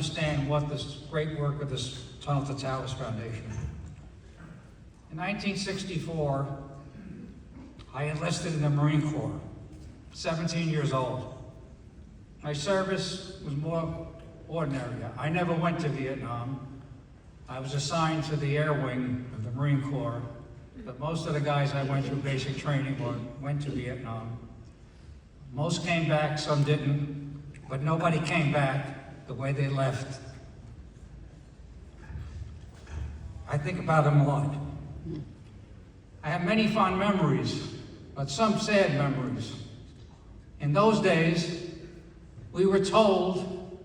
understand what this great work of this Tunnel to Towers Foundation. In 1964, I enlisted in the Marine Corps, 17 years old. My service was more ordinary. I never went to Vietnam. I was assigned to the Air Wing of the Marine Corps, but most of the guys I went through basic training went to Vietnam. Most came back, some didn't, but nobody came back the way they left. I think about them a lot. I have many fond memories, but some sad memories. In those days, we were told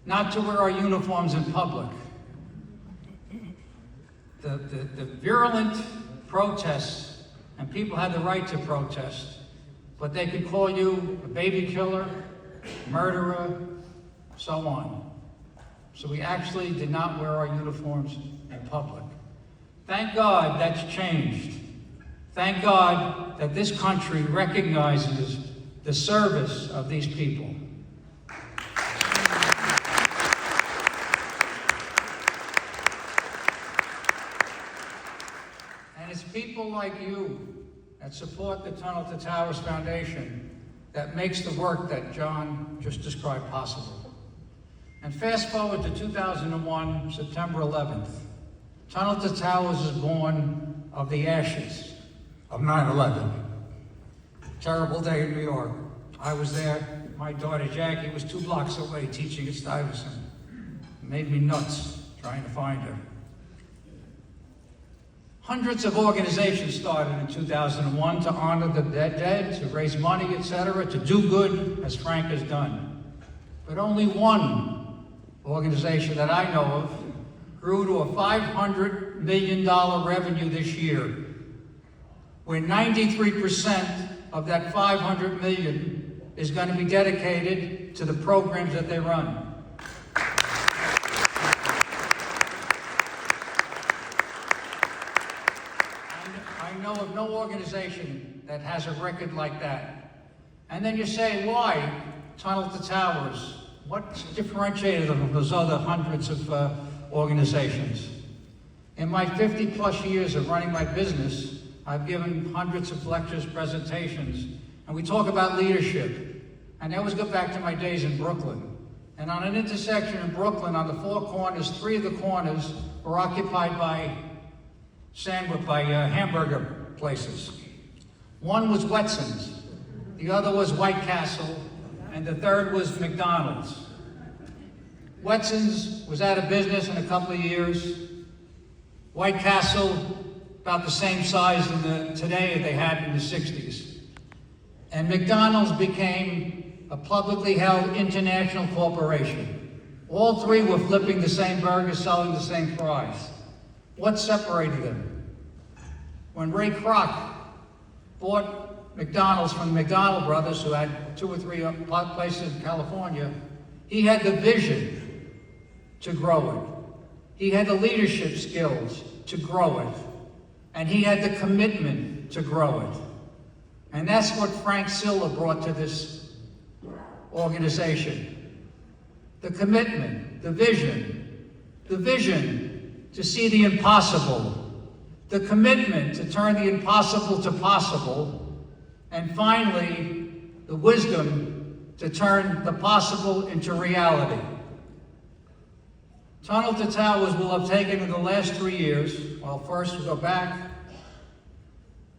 not to wear our uniforms in public. The virulent protests, and people had the right to protest, but they could call you a baby killer, murderer, so on. So we actually did not wear our uniforms in public. Thank God that's changed. Thank God that this country recognizes the service of these people. And it's people like you that support the Tunnel to Towers Foundation that makes the work that John just described possible. And fast forward to 2001, September 11th. Tunnel to Towers is born of the ashes of 9/11. Terrible day in New York. I was there. My daughter Jackie was 2 blocks away teaching at Stuyvesant. It made me nuts trying to find her. Hundreds of organizations started in 2001 to honor the dead, to raise money, etc., to do good, as Frank has done. But only one organization that I know of grew to a $500 million revenue this year, where 93% of that $500 million is going to be dedicated to the programs that they run. I know of no organization that has a record like that. And then you say, why Tunnel to Towers? What's differentiated them from those other hundreds of organizations? In my 50-plus years of running my business, I've given hundreds of lectures, presentations, and we talk about leadership. And I always go back to my days in Brooklyn. And on an intersection in Brooklyn, on the 4 corners, 3 of the corners were occupied by hamburger places. One was Wetson's, the other was White Castle, and the third was McDonald's. Wetson's was out of business in a couple of years. White Castle, about the same size today they had in the 60s. And McDonald's became a publicly held international corporation. All 3 were flipping the same burgers, selling the same fries. What separated them? When Ray Kroc bought McDonald's from the McDonald brothers, who had 2 or 3 places in California, he had the vision to grow it. He had the leadership skills to grow it. And he had the commitment to grow it. And that's what Frank Silla brought to this organization. The commitment, the vision to see the impossible, the commitment to turn the impossible to possible, and finally, the wisdom to turn the possible into reality. Tunnel to Towers will have taken in the last 3 years, well, first we go back,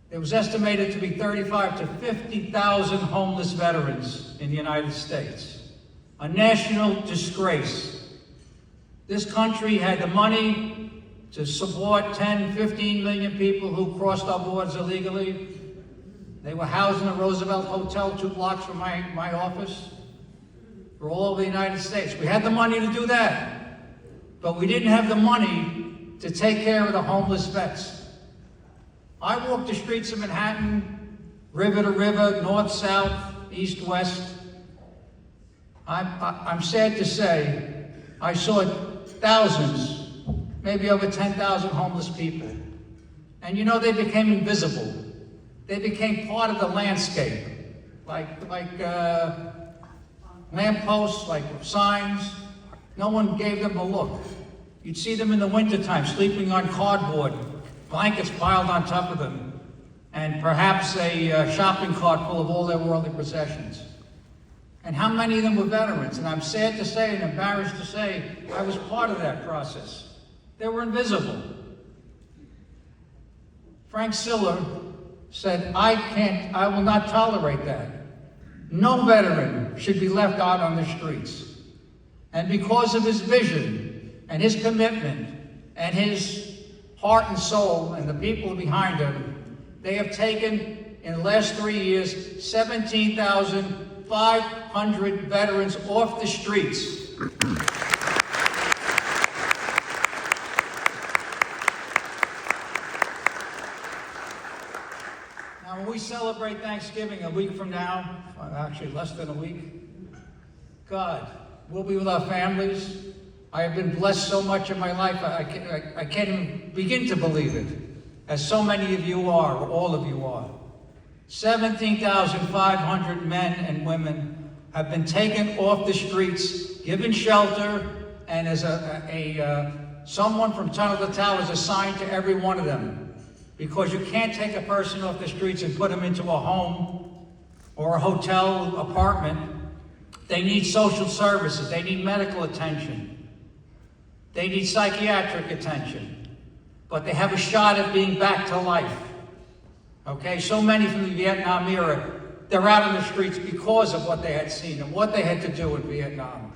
it was estimated to be 35 to 50,000 homeless veterans in the United States. A national disgrace. This country had the money to support 10, 15 million people who crossed our borders illegally. They were housed in the Roosevelt Hotel 2 blocks from my office. We're all over the United States. We had the money to do that, but we didn't have the money to take care of the homeless vets. I walked the streets of Manhattan, river to river, north, south, east, west. I'm sad to say, I saw thousands, maybe over 10,000 homeless people. And you know, they became invisible. They became part of the landscape, like lampposts, like signs. No one gave them a look. You'd see them in the wintertime sleeping on cardboard, blankets piled on top of them, and perhaps a shopping cart full of all their worldly possessions. And how many of them were veterans? And I'm sad to say and embarrassed to say, I was part of that process. They were invisible. Frank Siller said, I will not tolerate that. No veteran should be left out on the streets. And because of his vision and his commitment and his heart and soul and the people behind him, they have taken, in the last 3 years, 17,500 veterans off the streets. Now, when we celebrate Thanksgiving a week from now, actually less than a week, God, we'll be with our families. I have been blessed so much in my life, I can't even begin to believe it, as so many of you are, or all of you are. 17,500 men and women have been taken off the streets, given shelter, and as someone from Tunnel to Towers assigned to every one of them. Because you can't take a person off the streets and put them into a home or a hotel apartment. They need social services. They need medical attention. They need psychiatric attention. But they have a shot at being back to life. Okay, so many from the Vietnam era, they're out on the streets because of what they had seen and what they had to do in Vietnam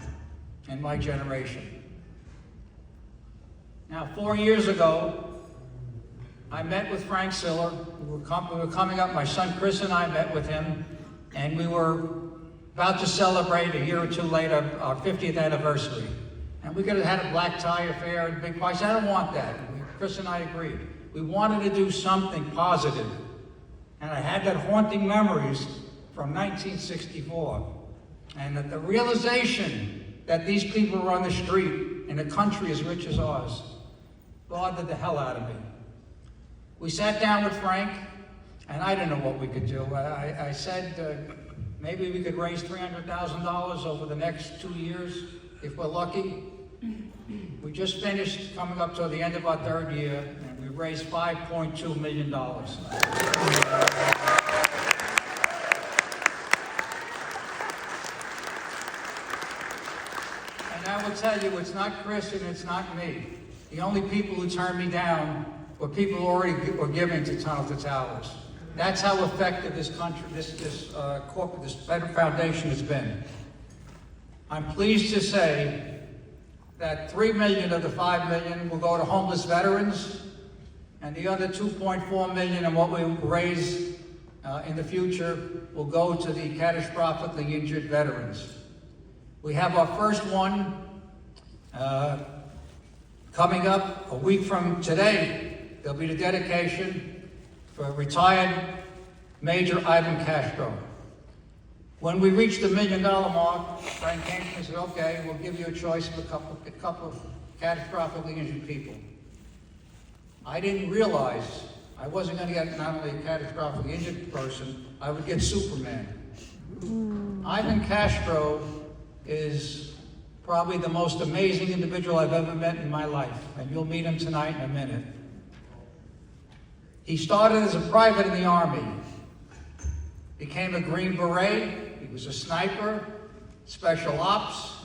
in my generation. Now, 4 years ago, I met with Frank Siller. We were coming up, my son Chris and I met with him, and we were about to celebrate a year or two later our 50th anniversary. And we could have had a black tie affair and a big party. I don't want that. Chris and I agreed. We wanted to do something positive. And I had that haunting memories from 1964. And that the realization that these people were on the street in a country as rich as ours bothered the hell out of me. We sat down with Frank, and I didn't know what we could do. I said, maybe we could raise $300,000 over the next 2 years, if we're lucky. We just finished coming up to the end of our 3rd year, and we raised $5.2 million. And I will tell you, it's not Chris and it's not me. The only people who turned me down were people who already were giving to Tunnel to Towers. That's how effective this country, this Veteran Foundation has been. I'm pleased to say that $3 million of the $5 million will go to homeless veterans, and the other $2.4 million and what we raise in the future will go to the catastrophically injured veterans. We have our first one coming up a week from today. There'll be the dedication for retired Major Ivan Castro. When we reached the $1 million mark, Frank came to me and said, okay, we'll give you a choice of a couple of catastrophically injured people. I didn't realize I wasn't going to get not only a catastrophically injured person, I would get Superman. Ivan Castro is probably the most amazing individual I've ever met in my life, and you'll meet him tonight in a minute. He started as a private in the Army, became a Green Beret, he was a sniper, special ops,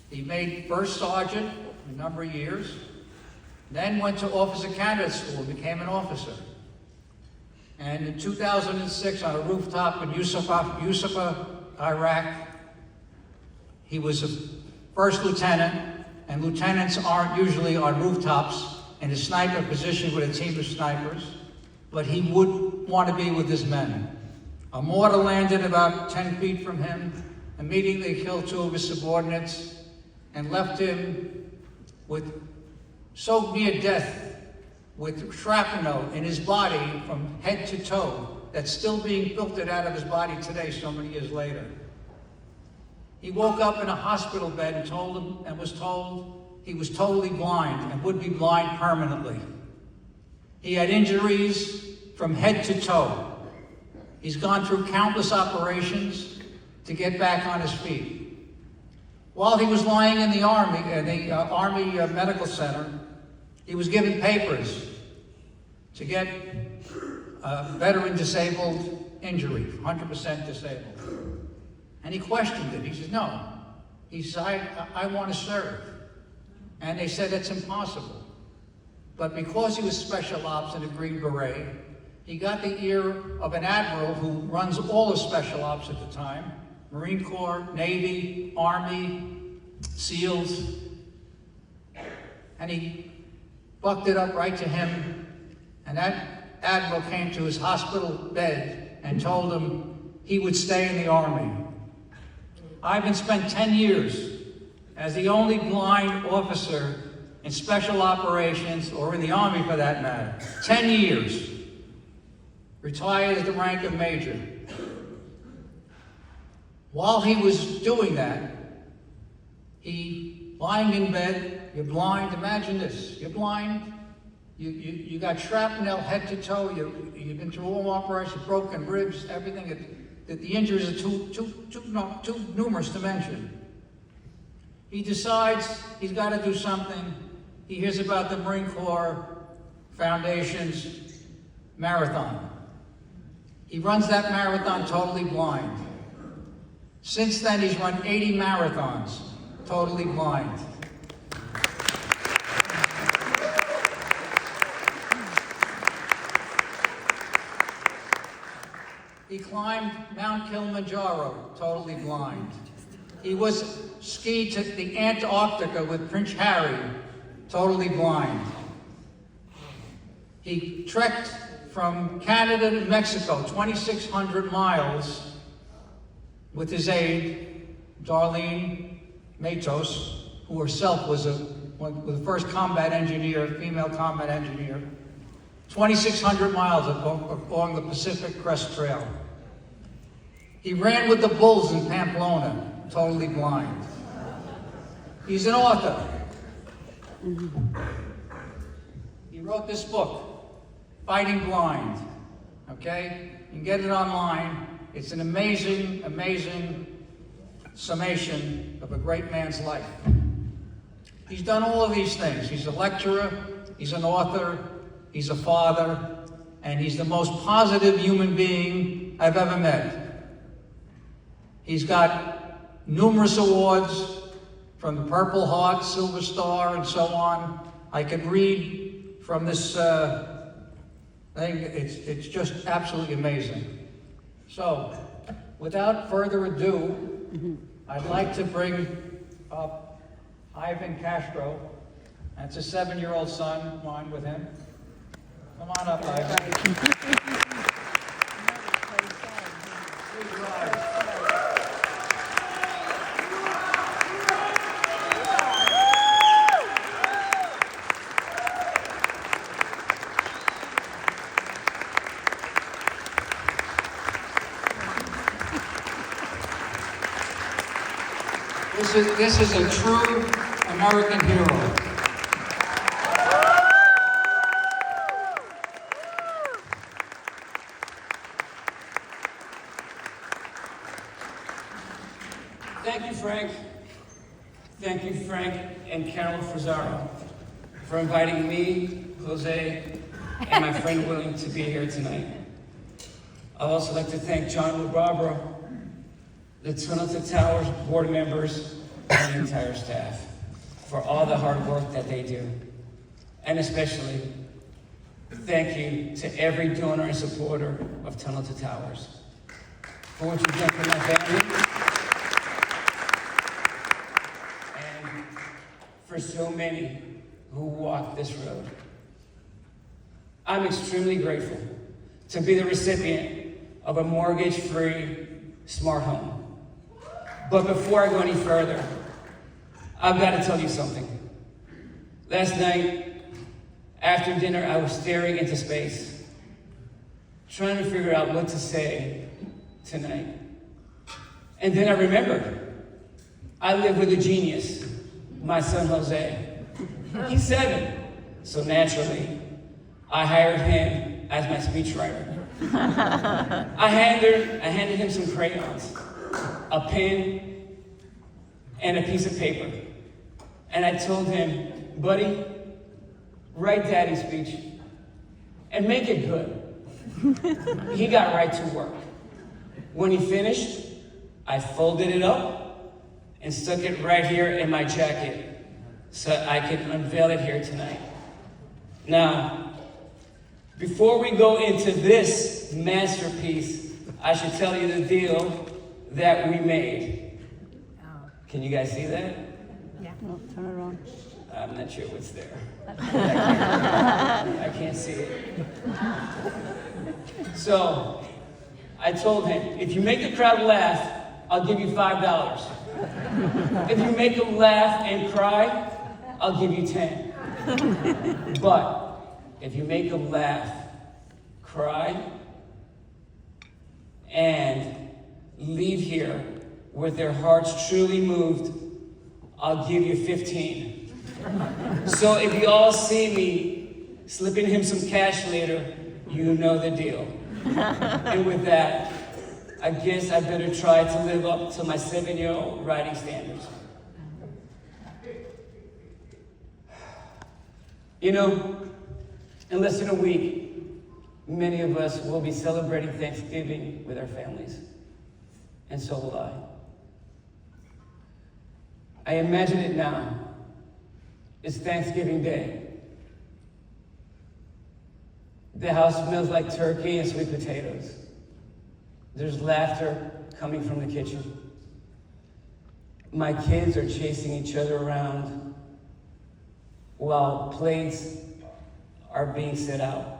he made first sergeant a number of years, then went to officer candidate school, became an officer. And in 2006, on a rooftop in Yusuf, Iraq, he was a first lieutenant, and lieutenants aren't usually on rooftops in a sniper position with a team of snipers, but he would want to be with his men. A mortar landed about 10 feet from him, immediately killed 2 of his subordinates, and left him with so near death, with shrapnel in his body from head to toe, that's still being filtered out of his body today, so many years later. He woke up in a hospital bed and was told he was totally blind and would be blind permanently. He had injuries from head to toe. He's gone through countless operations to get back on his feet. While he was lying in the Army Medical Center, he was given papers to get veteran disabled injury, 100% disabled. And he questioned it. He said, no. He said, I want to serve. And they said, it's impossible. But because he was special ops in a Green Beret, he got the ear of an admiral who runs all of special ops at the time, Marine Corps, Navy, Army, SEALs. And he bucked it up right to him. And that admiral came to his hospital bed and told him he would stay in the Army. Ivan spent 10 years as the only blind officer in special operations, or in the Army for that matter. 10 years. Retired at the rank of major. While he was doing that, he, lying in bed, you're blind, imagine this, you're blind, you got shrapnel head to toe, you've been through all operations, broken ribs, everything. The injuries are too numerous to mention. He decides he's got to do something. He hears about the Marine Corps Foundation's marathon. He runs that marathon totally blind. Since then, he's run 80 marathons, totally blind. He climbed Mount Kilimanjaro, totally blind. He was skied to the Antarctica with Prince Harry, totally blind. He trekked from Canada to Mexico, 2,600 miles, with his aide, Darlene Matos, who herself was the first combat engineer, female combat engineer. 2,600 miles along the Pacific Crest Trail. He ran with the bulls in Pamplona, totally blind. He's an author. He wrote this book, Fighting Blind, okay? You can get it online. It's an amazing, amazing summation of a great man's life. He's done all of these things. He's a lecturer, he's an author, he's a father, and he's the most positive human being I've ever met. He's got numerous awards from the Purple Heart, Silver Star, and so on. I could read from this thing. It's just absolutely amazing. So, without further ado, I'd like to bring up Ivan Castro. That's a 7-year-old son of mine with him. Come on up, Ivan. Please rise. This is a true American hero. Thank you, Frank. Thank you, Frank and Carol Fusaro, for inviting me, Jose, and my friend William to be here tonight. I'd also like to thank John Lubarbaro, the Tunnel to Towers board members, and the entire staff for all the hard work that they do. And especially, thank you to every donor and supporter of Tunnel to Towers for what you've done for my family and for so many who walk this road. I'm extremely grateful to be the recipient of a mortgage-free smart home. But before I go any further, I've got to tell you something. Last night, after dinner, I was staring into space, trying to figure out what to say tonight. And then I remembered, I live with a genius, my son Jose. He's 7, so naturally, I hired him as my speechwriter. I handed him some crayons, a pen, and a piece of paper. And I told him, buddy, write Daddy's speech and make it good. He got right to work. When he finished, I folded it up and stuck it right here in my jacket so I could unveil it here tonight. Now, before we go into this masterpiece, I should tell you the deal that we made. Can you guys see that? Yeah. No, turn it on. I'm not sure what's there. I can't see it. So, I told him, if you make the crowd laugh, I'll give you $5. If you make them laugh and cry, I'll give you 10. But if you make them laugh, cry, and leave here with their hearts truly moved, I'll give you 15. So if you all see me slipping him some cash later, you know the deal. And with that, I guess I better try to live up to my 7-year-old writing standards. You know, in less than a week, many of us will be celebrating Thanksgiving with our families. And so will I. I imagine it now. It's Thanksgiving Day. The house smells like turkey and sweet potatoes. There's laughter coming from the kitchen. My kids are chasing each other around while plates are being set out.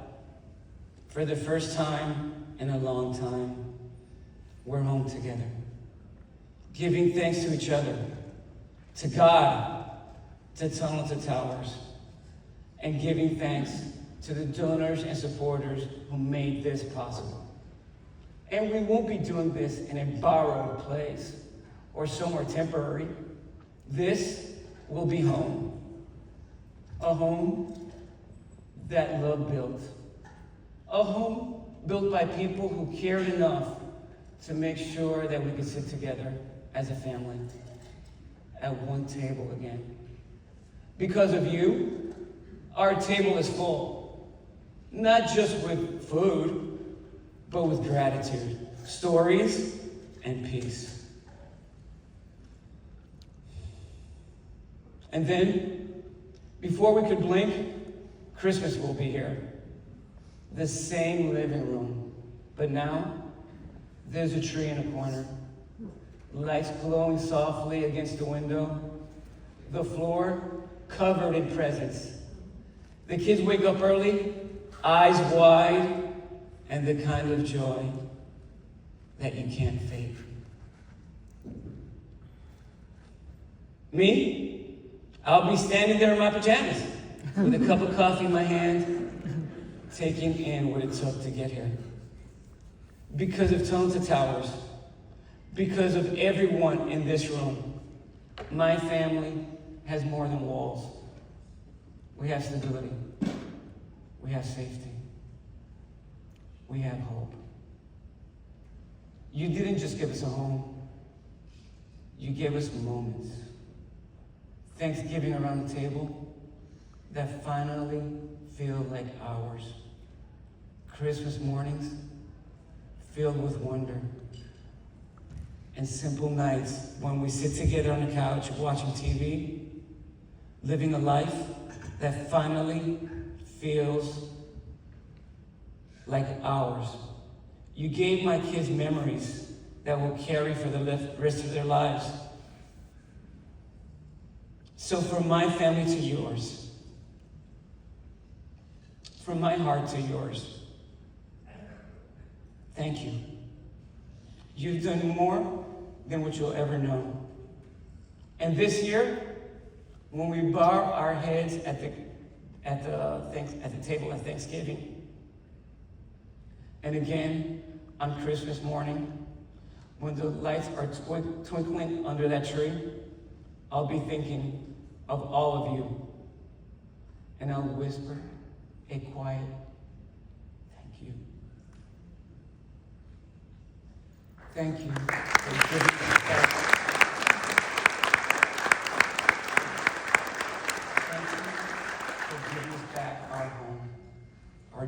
For the first time in a long time, we're home together, giving thanks to each other, to God, to Tunnel to Towers, and giving thanks to the donors and supporters who made this possible. And we won't be doing this in a borrowed place or somewhere temporary. This will be home. A home that love built. A home built by people who cared enough to make sure that we could sit together as a family at one table again. Because of you, our table is full. Not just with food, but with gratitude, stories, and peace. And then, before we could blink, Christmas will be here. The same living room. But now, there's a tree in a corner. Lights glowing softly against the window. The floor covered in presents. The kids wake up early, eyes wide, and the kind of joy that you can't fake. Me? I'll be standing there in my pajamas with a cup of coffee in my hand, taking in what it took to get here. Because of Tunnel to Towers, because of everyone in this room, my family has more than walls. We have stability. We have safety. We have hope. You didn't just give us a home. You gave us moments. Thanksgiving around the table that finally feel like ours. Christmas mornings filled with wonder. And simple nights when we sit together on the couch watching TV, living a life that finally feels like ours. You gave my kids memories that will carry for the rest of their lives. So from my family to yours, from my heart to yours, thank you. You've done more than what you'll ever know. And this year, when we bow our heads at the table at Thanksgiving, and again on Christmas morning, when the lights are twinkling under that tree, I'll be thinking of all of you, and I'll whisper a quiet thank you. Thank you for giving us that.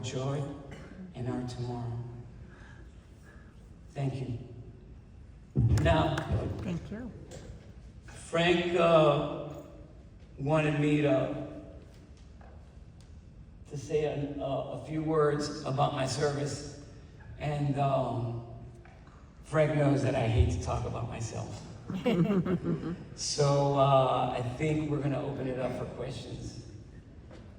joy in our tomorrow. Thank you. Now, Thank you. Frank wanted me to say a few words about my service, and Frank knows that I hate to talk about myself. So I think we're going to open it up for questions.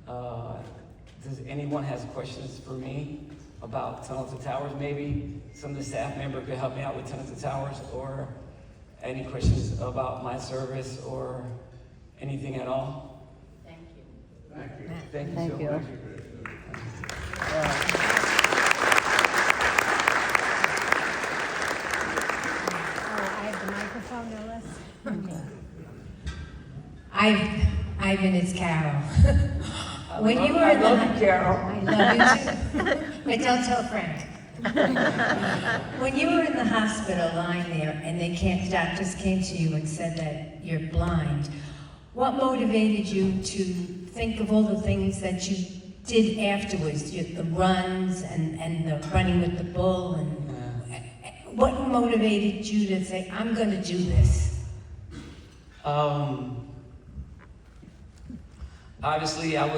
Does anyone has questions for me about Tunnel to Towers? Maybe some of the staff member could help me out with Tunnel to Towers, or any questions about my service or anything at all? Thank you. Thank you Thank so you. much. Oh, I have the microphone, no less? Ivan, it's Carol. When you were I in the love you, Carol. I love you too. But don't tell Frank. When you were in the hospital lying there and the doctors came to you and said that you're blind, what motivated you to think of all the things that you did afterwards, the runs and the running with the bull, and what motivated you to say, I'm going to do this? Obviously, I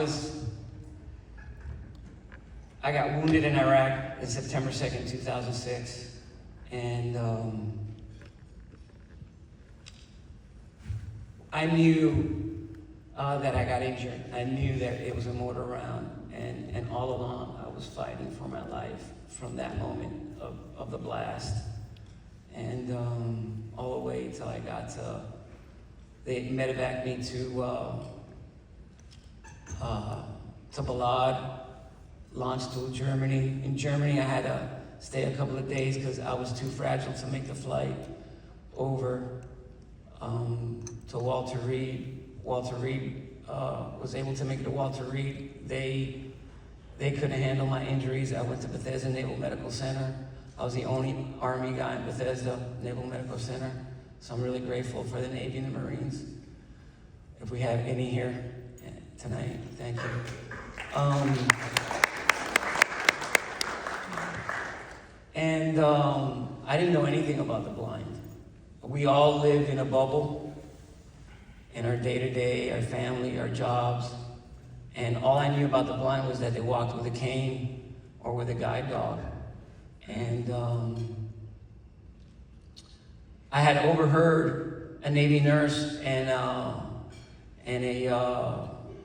got wounded in Iraq in September 2nd, 2006, and I knew that I got injured. I knew that it was a mortar round, and all along I was fighting for my life from that moment of the blast, and all the way till I got to, they medevaced me to Balad, launched to Germany. In Germany, I had to stay a couple of days because I was too fragile to make the flight over to Walter Reed. Walter Reed was able to make it to Walter Reed. They couldn't handle my injuries. I went to Bethesda Naval Medical Center. I was the only Army guy in Bethesda Naval Medical Center. So I'm really grateful for the Navy and the Marines. If we have any here tonight, thank you. I didn't know anything about the blind. We all live in a bubble, in our day-to-day, our family, our jobs, and all I knew about the blind was that they walked with a cane or with a guide dog. And I had overheard a Navy nurse and a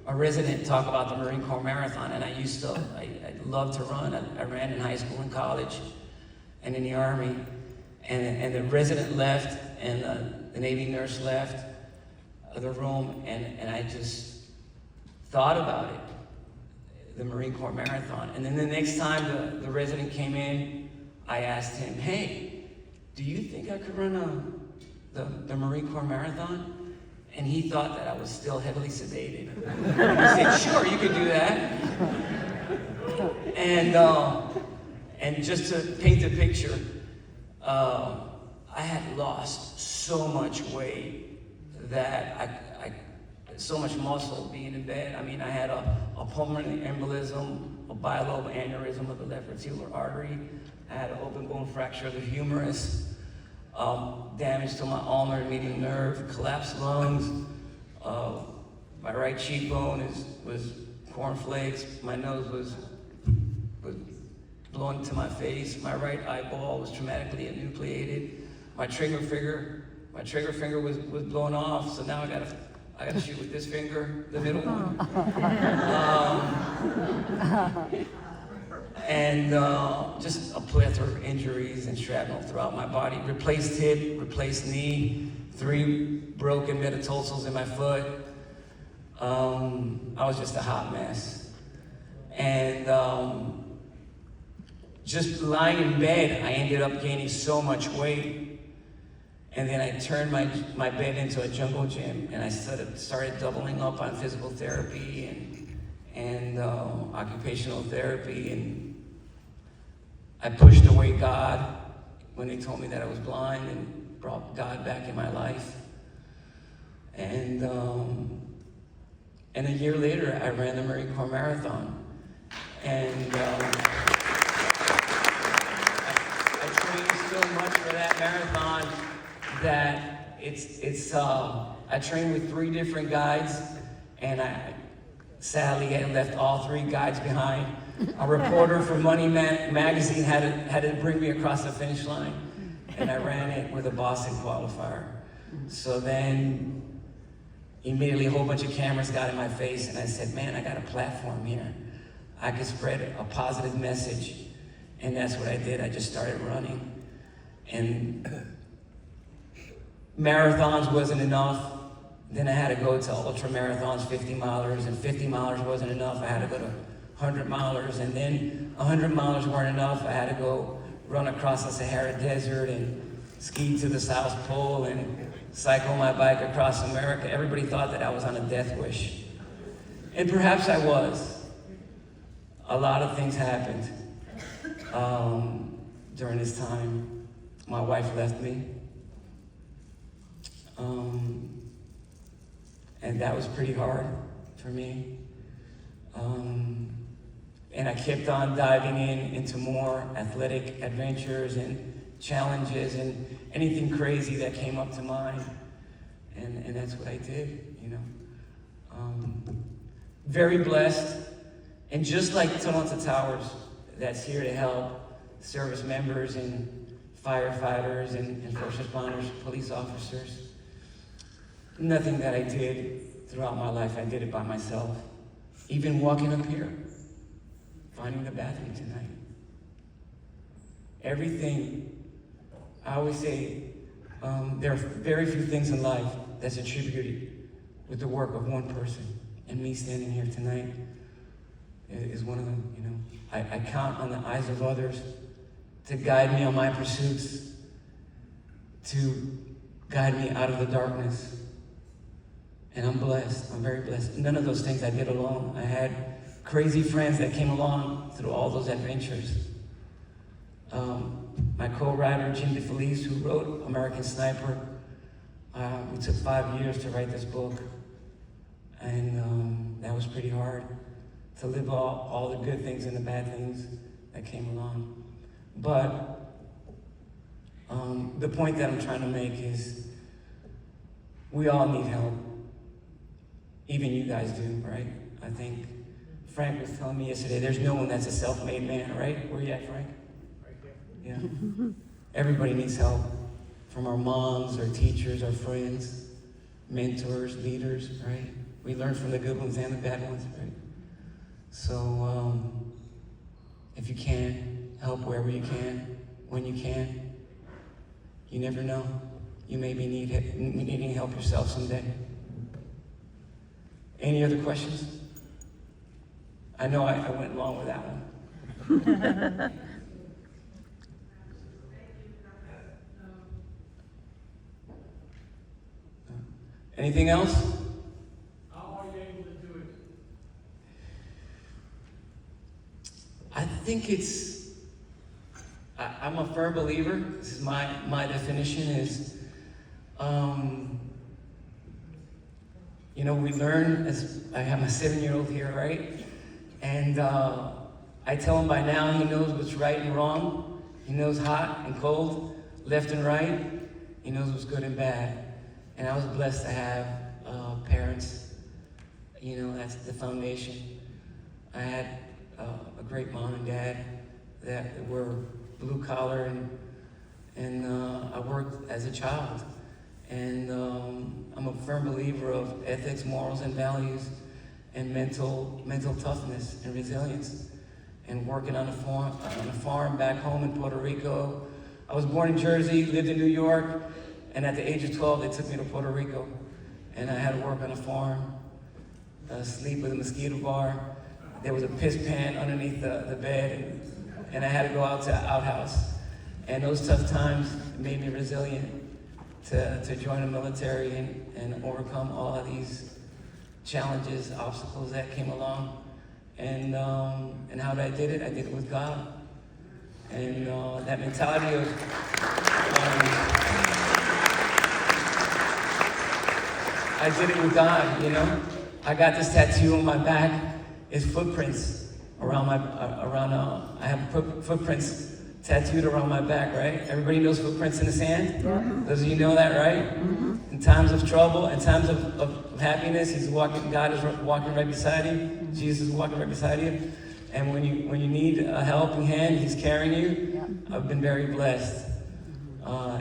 resident talk about the Marine Corps Marathon, and I loved to run. I ran in high school and college and in the Army, and the resident left, and the Navy nurse left the room, and I just thought about it, the Marine Corps Marathon. And then the next time the resident came in, I asked him, hey, do you think I could run the Marine Corps Marathon? And he thought that I was still heavily sedated. He said, sure, you could do that. And just to paint the picture, I had lost so much weight that so much muscle being in bed. I mean, I had a pulmonary embolism, a bilobe aneurysm of the left reticular artery. I had an open bone fracture of the humerus, damage to my ulnar and median nerve, collapsed lungs. My right cheekbone was cornflakes. My nose was blown to my face. My right eyeball was traumatically enucleated. My trigger finger was blown off. So now I gotta shoot with this finger, the middle one. Just a plethora of injuries and shrapnel throughout my body. Replaced hip, replaced knee, 3 broken metatarsals in my foot. I was just a hot mess. And just lying in bed, I ended up gaining so much weight. And then I turned my bed into a jungle gym, and I started doubling up on physical therapy and occupational therapy, and I pushed away God when they told me that I was blind, and brought God back in my life. And a year later, I ran the Marine Corps Marathon. And I trained so much for that marathon that I trained with 3 different guides, and I sadly had left all 3 guides behind. A reporter for Money magazine had to bring me across the finish line, and I ran it with a Boston qualifier. So then immediately a whole bunch of cameras got in my face, and I said, man, I got a platform here. I could spread a positive message. And that's what I did. I just started running. And marathons wasn't enough. Then I had to go to ultra marathons, 50 milers, and 50 milers wasn't enough. I had to go to 100 milers, and then 100 milers weren't enough. I had to go run across the Sahara Desert and ski to the South Pole and cycle my bike across America. Everybody thought that I was on a death wish. And perhaps I was. A lot of things happened during this time. My wife left me. And that was pretty hard for me. And I kept on diving into more athletic adventures and challenges and anything crazy that came up to mind. And that's what I did, you know. Very blessed. And just like Toronto Towers, that's here to help service members and firefighters and first responders, police officers. Nothing that I did throughout my life, I did it by myself. Even walking up here, finding the bathroom tonight. Everything, I always say, there are very few things in life that's attributed with the work of one person. And me standing here tonight is one of them, you know. I count on the eyes of others to guide me on my pursuits, to guide me out of the darkness. And I'm blessed, I'm very blessed. None of those things I did alone. I had crazy friends that came along through all those adventures. My co-writer, Jim DeFelice, who wrote American Sniper, we took 5 years to write this book. And that was pretty hard, to live all the good things and the bad things that came along. But the point that I'm trying to make is we all need help. Even you guys do, right? I think Frank was telling me yesterday, there's no one that's a self-made man, right? Where you at, Frank? Right there. Yeah. Everybody needs help. From our moms, our teachers, our friends, mentors, leaders, right? We learn from the good ones and the bad ones, right? So, if you can, help wherever you can, when you can. You never know. You may be needing help yourself someday. Any other questions? I know I went long with that one. Anything else? How are you able to do it? I think I'm a firm believer. This is my definition is, you know, we learn as, I have my 7-year-old here, right? And I tell him by now he knows what's right and wrong. He knows hot and cold, left and right. He knows what's good and bad. And I was blessed to have parents, you know, that's the foundation. I had a great mom and dad that were blue collar, and I worked as a child. And I'm a firm believer of ethics, morals, and values, and mental toughness and resilience. And working on a farm back home in Puerto Rico. I was born in Jersey, lived in New York, and at the age of 12, they took me to Puerto Rico. And I had to work on a farm, sleep with a mosquito bar. There was a piss pan underneath the bed, and I had to go out to an outhouse. And those tough times made me resilient to join the military and overcome all of these challenges, obstacles that came along. And how I did it with God. And that mentality of I did it with God, you know. I got this tattoo on my back. It's footprints around I have footprints tattooed around my back, right? Everybody knows footprints in the sand? Yeah. Those of you know that, right? In times of trouble, in times of happiness, God is walking right beside you. Jesus is walking right beside you. And when you need a helping hand, he's carrying you. Yeah. I've been very blessed.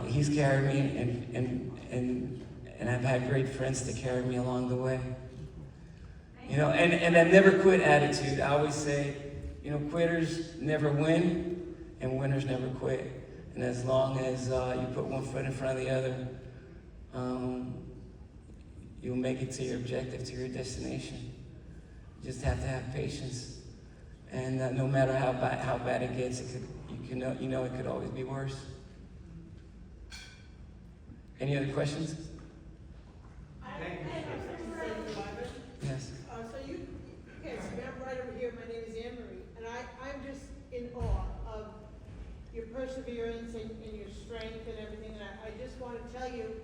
He's carried me, and I've had great friends to carry me along the way. You know, and that never quit attitude. I always say, you know, quitters never win, and winners never quit. And as long as you put one foot in front of the other, you'll make it to your objective, to your destination. You just have to have patience. And no matter how bad it gets, you know it could always be worse. Any other questions? Yes. Yes, I'm right over here. My name is Anne Marie, and I'm just in awe of your perseverance and your strength and everything. And I just want to tell you,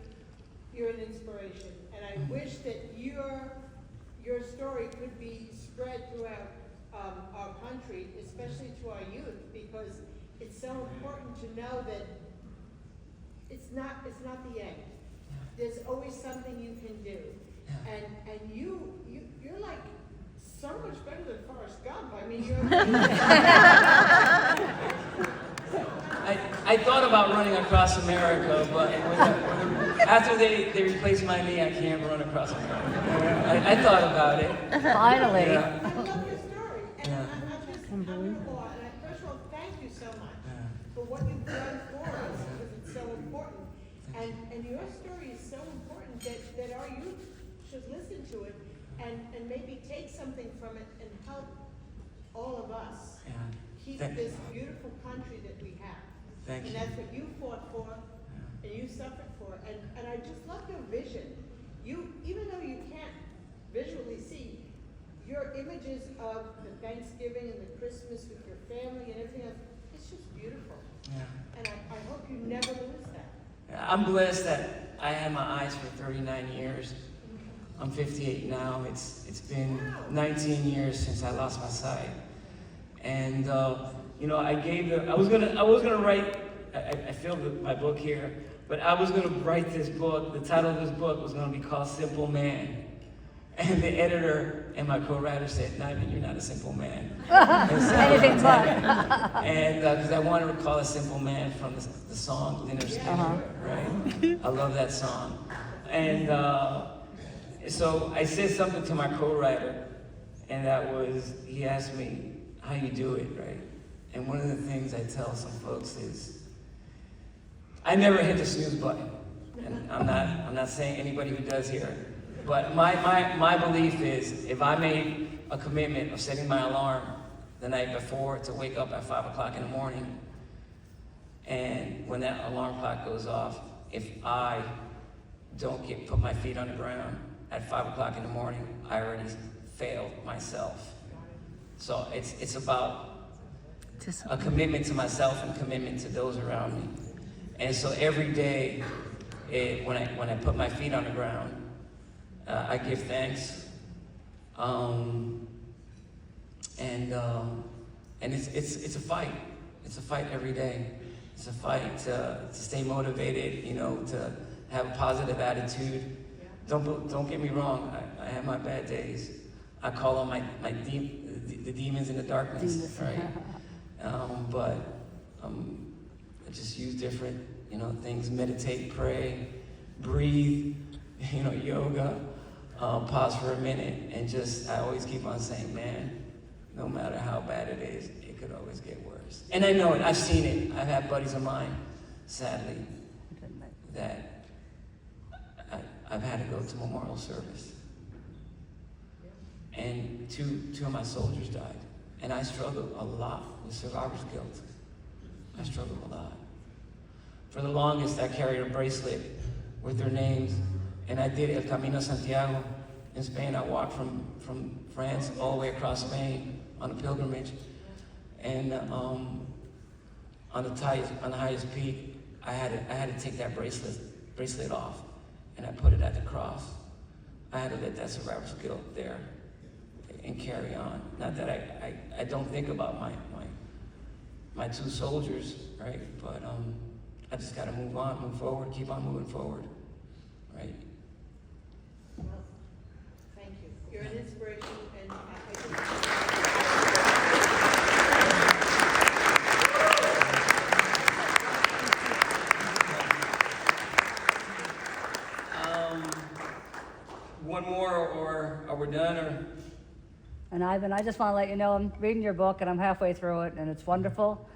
you're an inspiration. And I wish that your story could be spread throughout our country, especially to our youth, because it's so important to know that it's not the end. There's always something you can do. And you're like so much better than Forrest Gump. I mean, you're I thought about running across America, but after they replaced my knee, I can't run across America. I thought about it. Finally. Yeah. I love your story. And I'm in awe. And first of all, thank you so much for what you've done for us, because it's so important. And your story is so important that our youth should listen to it and maybe take something from it and help all of us keep this beautiful country that we have. Thank you. And that's what you fought for and you suffered for. And I just love your vision. Even though you can't visually see, your images of the Thanksgiving and the Christmas with your family and everything else, it's just beautiful. Yeah. And I hope you never lose that. I'm blessed that I had my eyes for 39 years. I'm 58 now. It's been 19 years since I lost my sight. And you know, I was gonna write. I filled my book here, but I was gonna write this book. The title of this book was gonna be called Simple Man. And the editor and my co-writer said, "Nyman, you're not a simple man." Anything but. And because I wanted to call a simple man from the song Leonard Skinner, right? I love that song. And so I said something to my co-writer, and that was, he asked me, how you do it, right? And one of the things I tell some folks is, I never hit the snooze button. And I'm not saying anybody who does here, but my belief is, if I made a commitment of setting my alarm the night before to wake up at 5 o'clock in the morning, and when that alarm clock goes off, if I don't put my feet on the ground at 5 o'clock in the morning, I already failed myself. So it's about a commitment to myself and commitment to those around me. And so every day, when I put my feet on the ground, I give thanks, and it's a fight. It's a fight every day. It's a fight to stay motivated, you know, to have a positive attitude. Don't get me wrong. I have my bad days. I call on the demons in the darkness, right? But I just use different, you know, things. Meditate, pray, breathe, you know, yoga. Pause for a minute, and I always keep on saying, man, no matter how bad it is, it could always get worse. And I know it. I've seen it. I've had buddies of mine, sadly, that I've had to go to memorial service. And two of my soldiers died. And I struggled a lot with survivor's guilt. I struggled a lot. For the longest, I carried a bracelet with their names, and I did El Camino Santiago in Spain. I walked from France all the way across Spain on a pilgrimage. And on the highest peak, I had to take that bracelet off, and I put it at the cross. I had to let that survivor's guilt there can carry on. Not that I don't think about my two soldiers, right? But I just gotta move on, move forward, keep on moving forward, right? Well, thank you. You're an inspiration, and I think One more, or are we done, or? And Ivan, I just want to let you know, I'm reading your book and I'm halfway through it and it's wonderful,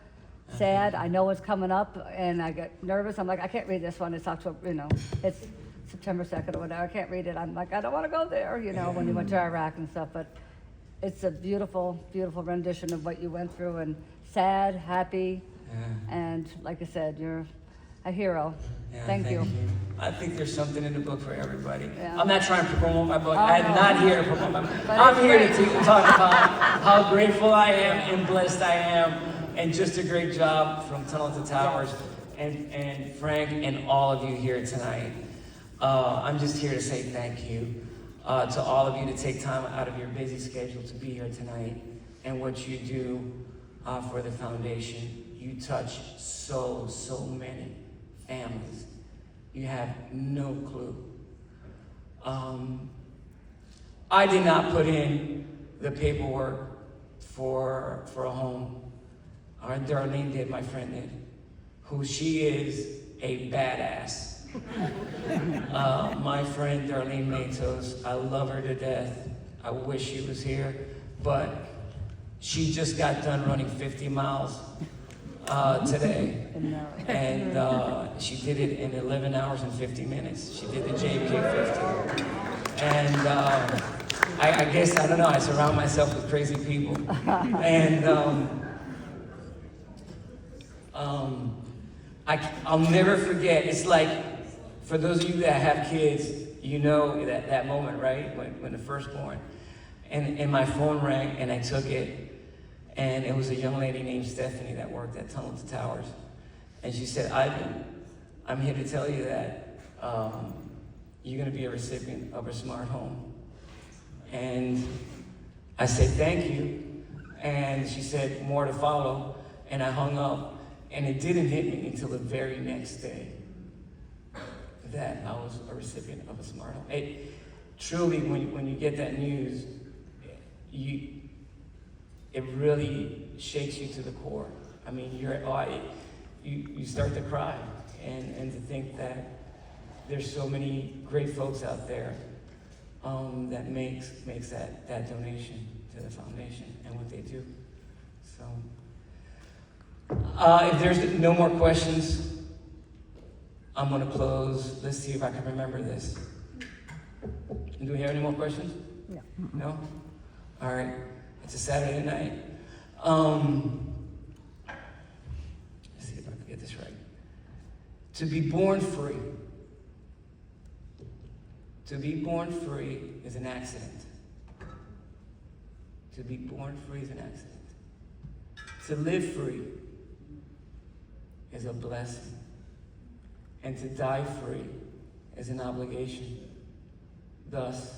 sad. I know what's coming up and I get nervous. I'm like, I can't read this one. It's October, it's September 2nd or whatever. I can't read it. I'm like, I don't want to go there, when you went to Iraq and stuff. But it's a beautiful, beautiful rendition of what you went through, and sad, happy. And like I said, you're a hero. Yeah, Thank you. I think there's something in the book for everybody. Yeah. I'm not trying to promote my book. Oh, I'm no. not here to promote my book. But I'm it's here great. to talk about how grateful I am and blessed I am, and just a great job from Tunnel to Towers and Frank and all of you here tonight. I'm just here to say thank you to all of you to take time out of your busy schedule to be here tonight, and what you do for the foundation. You touch so many families. You have no clue. I did not put in the paperwork for a home. Darlene did, my friend did, who she is a badass. My friend Darlene Matos, I love her to death. I wish she was here, but she just got done running 50 miles today. And she did it in 11 hours and 50 minutes. She did the JK 50. And I guess, I don't know, I surround myself with crazy people. And I'll never forget, it's like, for those of you that have kids, that moment, right? When the firstborn. And my phone rang and I took it. And it was a young lady named Stephanie that worked at Tunnel to Towers. And she said, Ivan, I'm here to tell you that you're gonna be a recipient of a smart home. And I said, thank you. And she said, more to follow. And I hung up. And it didn't hit me until the very next day that I was a recipient of a smart home. It truly, when you get that news, it really shakes you to the core. I mean, you start to cry, and to think that there's so many great folks out there that makes that donation to the foundation and what they do. So, if there's no more questions, I'm gonna close. Let's see if I can remember this. Do we have any more questions? No. No? All right. It's a Saturday night. Let's see if I can get this right. To be born free. To be born free is an accident. To be born free is an accident. To live free is a blessing. And to die free is an obligation. Thus,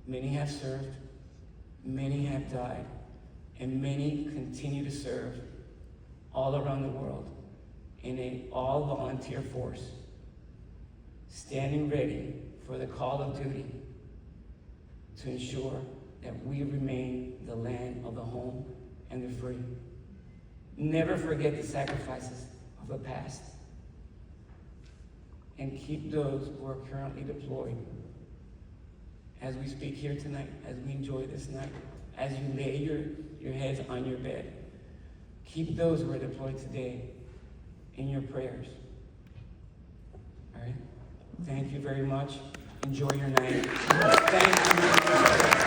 many have served, many have died, and many continue to serve all around the world in an all-volunteer force, standing ready for the call of duty to ensure that we remain the land of the home and the free. Never forget the sacrifices of the past, and keep those who are currently deployed. As we speak here tonight, as we enjoy this night, as you lay your heads on your bed, keep those who are deployed today in your prayers. All right? Thank you very much. Enjoy your night. Thank you.